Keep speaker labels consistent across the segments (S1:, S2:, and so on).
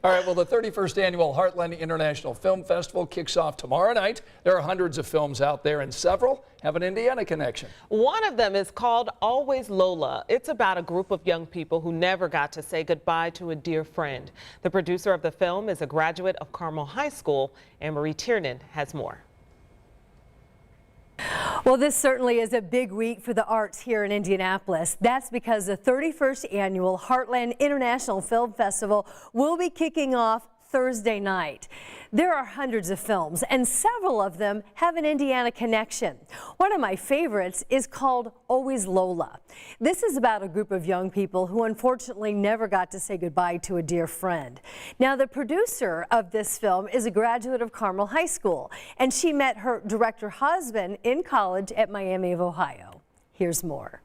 S1: All right, well, the 31st annual Heartland International Film Festival kicks off tomorrow night. There are hundreds of films out there, and several have an Indiana connection.
S2: One of them is called Always Lola. It's about a group of young people who never got to say goodbye to a dear friend. The producer of the film is a graduate of Carmel High School, and Marie Tiernan has more.
S3: Well, this certainly is a big week for the arts here in Indianapolis. That's because the 31st annual Heartland International Film Festival will be kicking off Thursday night. There are hundreds of films, and several of them have an Indiana connection. One of my favorites is called Always Lola. This is about a group of young people who unfortunately never got to say goodbye to a dear friend. Now, the producer of this film is a graduate of Carmel High School, and she met her director husband in college at Miami of Ohio. Here's more.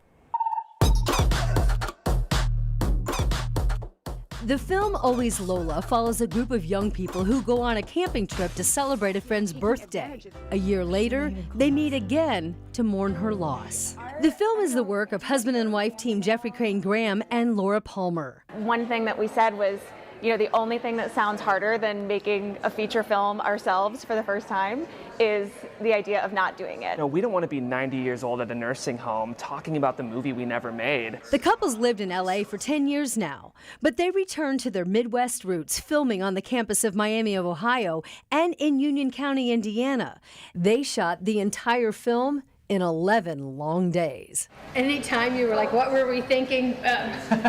S3: The film Always Lola follows a group of young people who go on a camping trip to celebrate a friend's birthday. A year later, they meet again to mourn her loss. The film is the work of husband and wife team Jeffrey Crane Graham and Laura Palmer.
S4: One thing that we said was, you know, the only thing that sounds harder than making a feature film ourselves for the first time is the idea of not doing it.
S5: No, we don't want to be 90 years old at a nursing home talking about the movie we never made.
S3: The couple's lived in LA for 10 years now, but they returned to their Midwest roots, filming on the campus of Miami of Ohio and in Union County, Indiana. They shot the entire film in 11 long days.
S6: Anytime you were like, what were we thinking,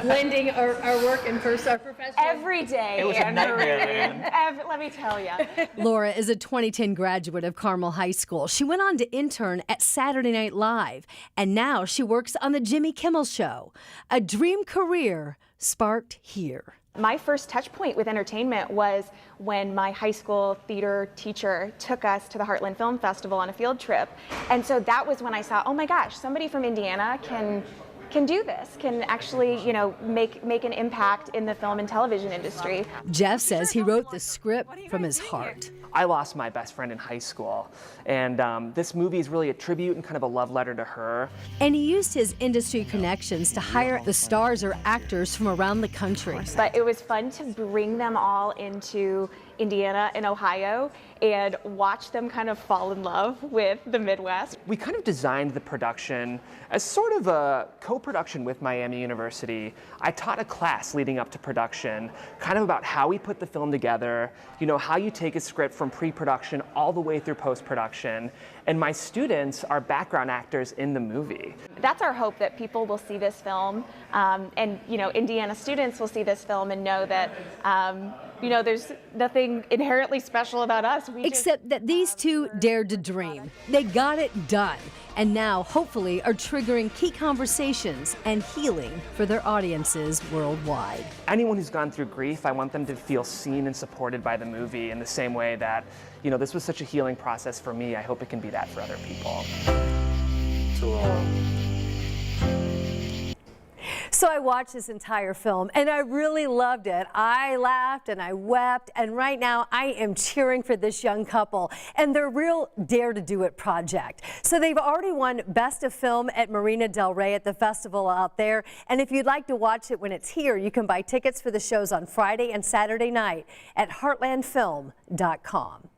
S6: blending our work and our professional?
S4: Every day.
S5: It was a nightmare.
S4: Let me tell you.
S3: Laura is a 2010 graduate of Carmel High School. She went on to intern at Saturday Night Live, and now she works on the Jimmy Kimmel Show. A dream career sparked here.
S4: My first touch point with entertainment was when my high school theater teacher took us to the Heartland Film Festival on a field trip. And so that was when I saw, oh my gosh, somebody from Indiana can do this, can actually, you know, make an impact in the film and television industry.
S3: Jeff says he wrote the script from his heart.
S5: I lost my best friend in high school, and this movie is really a tribute and kind of a love letter to her.
S3: And he used his industry connections to hire the stars or actors from around the country.
S4: But it was fun to bring them all into Indiana and Ohio and watch them kind of fall in love with the Midwest.
S5: We kind of designed the production as sort of a co-production with Miami University. I taught a class leading up to production, kind of about how we put the film together, you know, how you take a script from pre-production all the way through post-production. And my students are background actors in the movie.
S4: That's our hope, that people will see this film, and, you know, Indiana students will see this film and know that, you know, there's nothing inherently special about us.
S3: Except that these two dared to dream. They got it done, and now hopefully are triggering key conversations and healing for their audiences worldwide.
S5: Anyone who's gone through grief, I want them to feel seen and supported by the movie in the same way that, you know, this was such a healing process for me. I hope it can be that for other people.
S3: So I watched this entire film and I really loved it. I laughed and I wept, and right now I am cheering for this young couple and their real Dare to Do It project. So they've already won Best of Film at Marina Del Rey at the festival out there, and if you'd like to watch it when it's here, you can buy tickets for the shows on Friday and Saturday night at heartlandfilm.com.